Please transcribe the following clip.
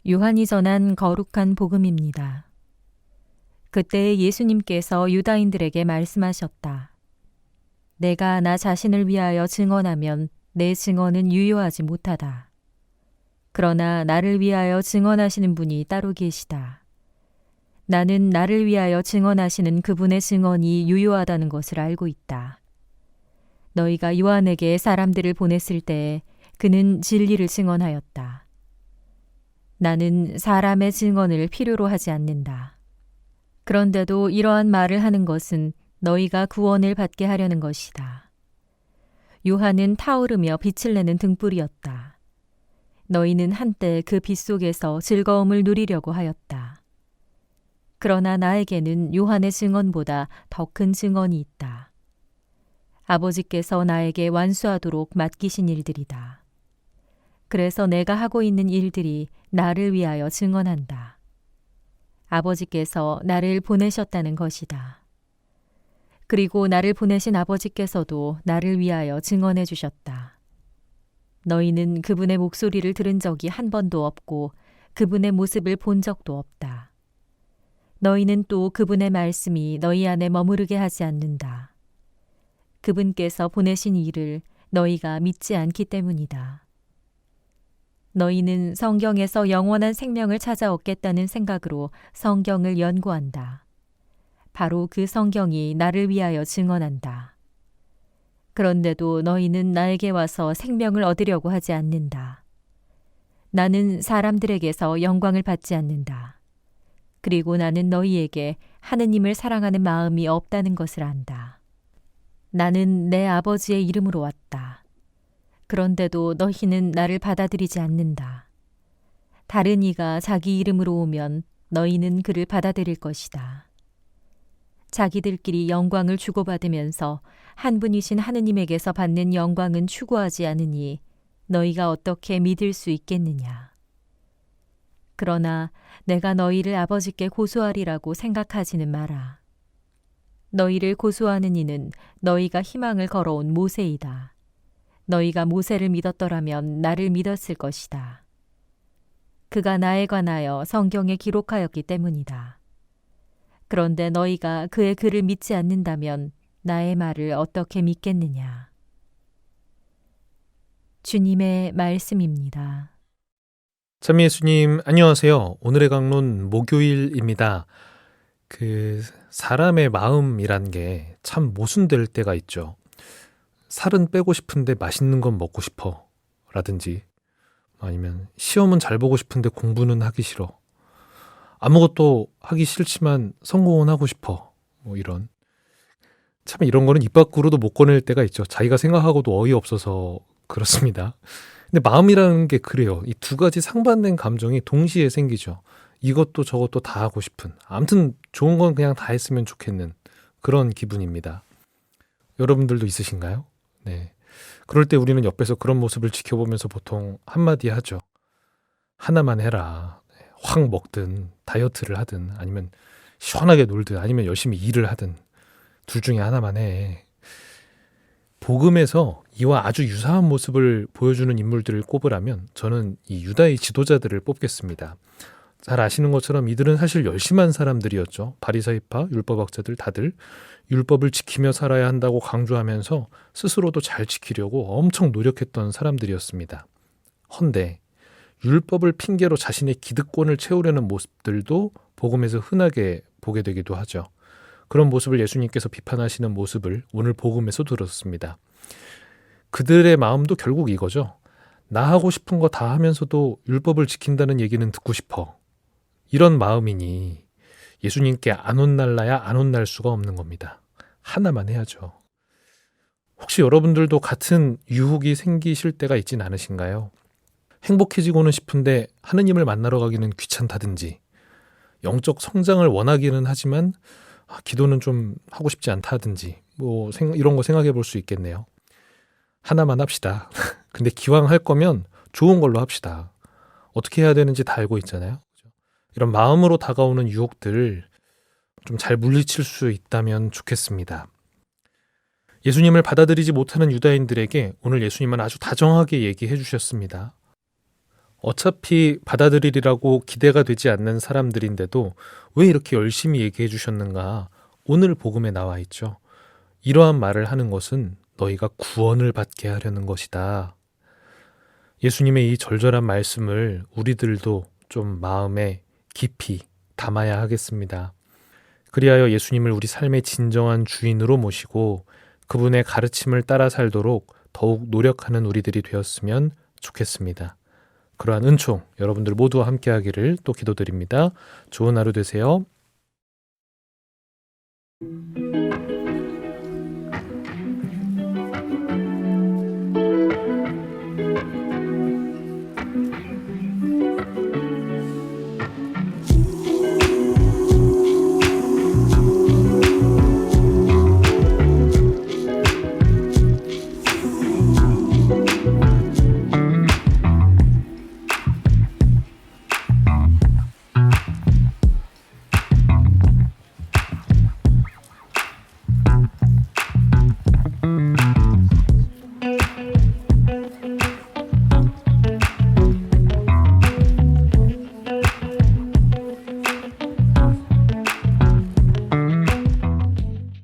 요한이 전한 거룩한 복음입니다. 그때 예수님께서 유다인들에게 말씀하셨다. 내가 나 자신을 위하여 증언하면 내 증언은 유효하지 못하다. 그러나 나를 위하여 증언하시는 분이 따로 계시다. 나는 나를 위하여 증언하시는 그분의 증언이 유효하다는 것을 알고 있다. 너희가 요한에게 사람들을 보냈을 때 그는 진리를 증언하였다. 나는 사람의 증언을 필요로 하지 않는다. 그런데도 이러한 말을 하는 것은 너희가 구원을 받게 하려는 것이다. 요한은 타오르며 빛을 내는 등불이었다. 너희는 한때 그 빛 속에서 즐거움을 누리려고 하였다. 그러나 나에게는 요한의 증언보다 더 큰 증언이 있다. 아버지께서 나에게 완수하도록 맡기신 일들이다. 그래서 내가 하고 있는 일들이 나를 위하여 증언한다. 아버지께서 나를 보내셨다는 것이다. 그리고 나를 보내신 아버지께서도 나를 위하여 증언해 주셨다. 너희는 그분의 목소리를 들은 적이 한 번도 없고 그분의 모습을 본 적도 없다. 너희는 또 그분의 말씀이 너희 안에 머무르게 하지 않는다. 그분께서 보내신 일을 너희가 믿지 않기 때문이다. 너희는 성경에서 영원한 생명을 찾아 얻겠다는 생각으로 성경을 연구한다. 바로 그 성경이 나를 위하여 증언한다. 그런데도 너희는 나에게 와서 생명을 얻으려고 하지 않는다. 나는 사람들에게서 영광을 받지 않는다. 그리고 나는 너희에게 하느님을 사랑하는 마음이 없다는 것을 안다. 나는 내 아버지의 이름으로 왔다. 그런데도 너희는 나를 받아들이지 않는다. 다른 이가 자기 이름으로 오면 너희는 그를 받아들일 것이다. 자기들끼리 영광을 주고받으면서 한 분이신 하느님에게서 받는 영광은 추구하지 않으니 너희가 어떻게 믿을 수 있겠느냐. 그러나 내가 너희를 아버지께 고소하리라고 생각하지는 마라. 너희를 고소하는 이는 너희가 희망을 걸어온 모세이다. 너희가 모세를 믿었더라면 나를 믿었을 것이다. 그가 나에 관하여 성경에 기록하였기 때문이다. 그런데 너희가 그의 글을 믿지 않는다면 나의 말을 어떻게 믿겠느냐. 주님의 말씀입니다. 참 예수님, 안녕하세요. 오늘의 강론 목요일입니다. 사람의 마음이란 게 참 모순될 때가 있죠. 살은 빼고 싶은데 맛있는 건 먹고 싶어. 라든지, 아니면 시험은 잘 보고 싶은데 공부는 하기 싫어. 아무것도 하기 싫지만 성공은 하고 싶어. 이런. 참 이런 거는 입 밖으로도 못 꺼낼 때가 있죠. 자기가 생각하고도 어이없어서 그렇습니다. 근데 마음이라는 게 그래요. 이 두 가지 상반된 감정이 동시에 생기죠. 이것도 저것도 다 하고 싶은. 아무튼 좋은 건 그냥 다 했으면 좋겠는 그런 기분입니다. 여러분들도 있으신가요? 네. 그럴 때 우리는 옆에서 그런 모습을 지켜보면서 보통 한마디 하죠. 하나만 해라. 확 먹든 다이어트를 하든 아니면 시원하게 놀든 아니면 열심히 일을 하든 둘 중에 하나만 해. 복음에서 이와 아주 유사한 모습을 보여주는 인물들을 꼽으라면 저는 이 유다의 지도자들을 뽑겠습니다. 잘 아시는 것처럼 이들은 사실 열심한 사람들이었죠. 바리사이파, 율법학자들 다들 율법을 지키며 살아야 한다고 강조하면서 스스로도 잘 지키려고 엄청 노력했던 사람들이었습니다. 헌데 율법을 핑계로 자신의 기득권을 채우려는 모습들도 복음에서 흔하게 보게 되기도 하죠. 그런 모습을 예수님께서 비판하시는 모습을 오늘 복음에서 들었습니다. 그들의 마음도 결국 이거죠. 나 하고 싶은 거 다 하면서도 율법을 지킨다는 얘기는 듣고 싶어. 이런 마음이니 예수님께 안 혼날라야 안 혼날 수가 없는 겁니다. 하나만 해야죠. 혹시 여러분들도 같은 유혹이 생기실 때가 있진 않으신가요? 행복해지고는 싶은데 하느님을 만나러 가기는 귀찮다든지 영적 성장을 원하기는 하지만 기도는 좀 하고 싶지 않다든지 이런 거 생각해 볼 수 있겠네요. 하나만 합시다. 근데 기왕 할 거면 좋은 걸로 합시다. 어떻게 해야 되는지 다 알고 있잖아요. 이런 마음으로 다가오는 유혹들을 좀 잘 물리칠 수 있다면 좋겠습니다. 예수님을 받아들이지 못하는 유다인들에게 오늘 예수님은 아주 다정하게 얘기해 주셨습니다. 어차피 받아들이리라고 기대가 되지 않는 사람들인데도 왜 이렇게 열심히 얘기해 주셨는가? 오늘 복음에 나와 있죠. 이러한 말을 하는 것은 너희가 구원을 받게 하려는 것이다. 예수님의 이 절절한 말씀을 우리들도 좀 마음에 깊이 담아야 하겠습니다. 그리하여 예수님을 우리 삶의 진정한 주인으로 모시고 그분의 가르침을 따라 살도록 더욱 노력하는 우리들이 되었으면 좋겠습니다. 그러한 은총 여러분들 모두와 함께 하기를 또 기도드립니다. 좋은 하루 되세요.